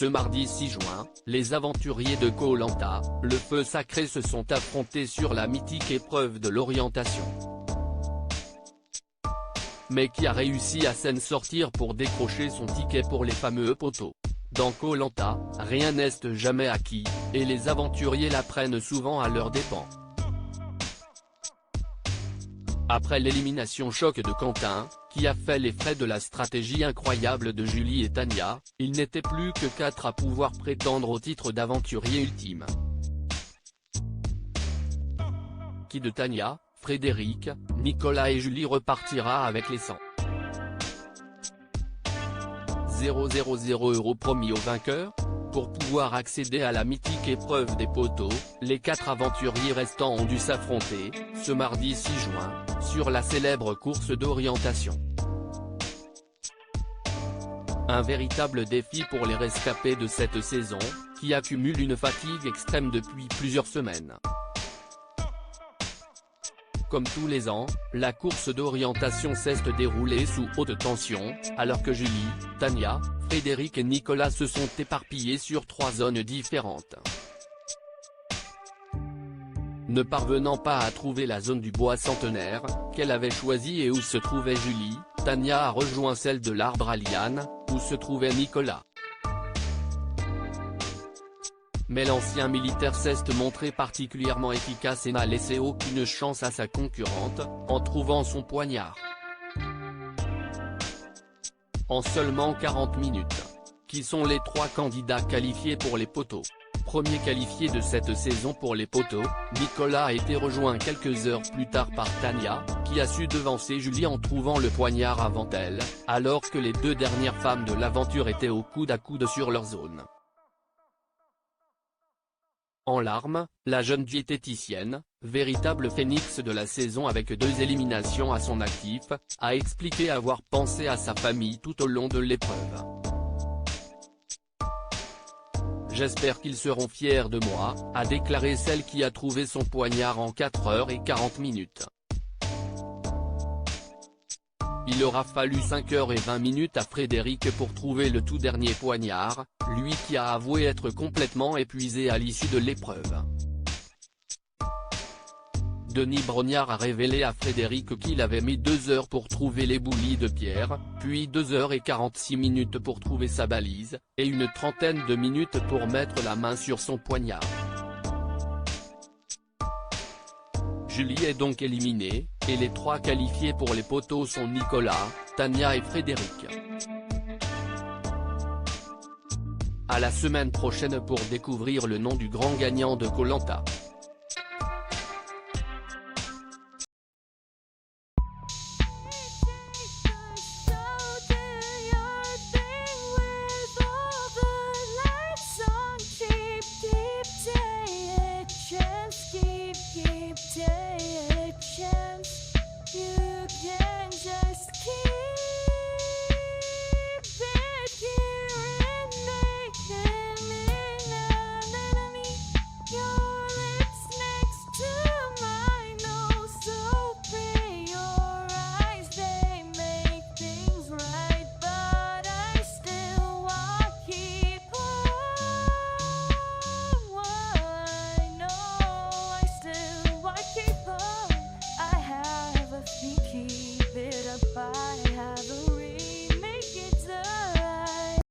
Ce mardi 6 juin, les aventuriers de Koh Lanta, le feu sacré se sont affrontés sur la mythique épreuve de l'orientation. Mais qui a réussi à s'en sortir pour décrocher son ticket pour les fameux poteaux? Dans Koh Lanta, rien n'est jamais acquis, et les aventuriers l'apprennent souvent à leurs dépens. Après l'élimination choc de Quentin, qui a fait les frais de la stratégie incroyable de Julie et Tania, il n'était plus que 4 à pouvoir prétendre au titre d'aventurier ultime. Qui de Tania, Frédéric, Nicolas et Julie repartira avec les 100 000 € promis aux vainqueurs? Pour pouvoir accéder à la mythique épreuve des poteaux, les 4 aventuriers restants ont dû s'affronter, ce mardi 6 juin, sur la célèbre course d'orientation. Un véritable défi pour les rescapés de cette saison, qui accumulent une fatigue extrême depuis plusieurs semaines. Comme tous les ans, la course d'orientation s'est déroulée sous haute tension, alors que Julie, Tania, Frédéric et Nicolas se sont éparpillés sur 3 zones différentes. Ne parvenant pas à trouver la zone du bois centenaire, qu'elle avait choisie et où se trouvait Julie, Tania a rejoint celle de l'arbre à liane, où se trouvait Nicolas. Mais l'ancien militaire s'est montré particulièrement efficace et n'a laissé aucune chance à sa concurrente, en trouvant son poignard. En seulement 40 minutes. Qui sont les 3 candidats qualifiés pour les poteaux? Premier qualifié de cette saison pour les poteaux, Nicolas a été rejoint quelques heures plus tard par Tania, qui a su devancer Julie en trouvant le poignard avant elle, alors que les 2 dernières femmes de l'aventure étaient au coude à coude sur leur zone. En larmes, la jeune diététicienne, véritable phénix de la saison avec 2 éliminations à son actif, a expliqué avoir pensé à sa famille tout au long de l'épreuve. J'espère qu'ils seront fiers de moi, a déclaré celle qui a trouvé son poignard en 4h40. Il aura fallu 5h20 à Frédéric pour trouver le tout dernier poignard, lui qui a avoué être complètement épuisé à l'issue de l'épreuve. Denis Brognard a révélé à Frédéric qu'il avait mis 2 heures pour trouver les boulis de pierre, puis 2h46 pour trouver sa balise, et une trentaine de minutes pour mettre la main sur son poignard. Julie est donc éliminée, et les 3 qualifiés pour les poteaux sont Nicolas, Tania et Frédéric. À la semaine prochaine pour découvrir le nom du grand gagnant de Koh Lanta.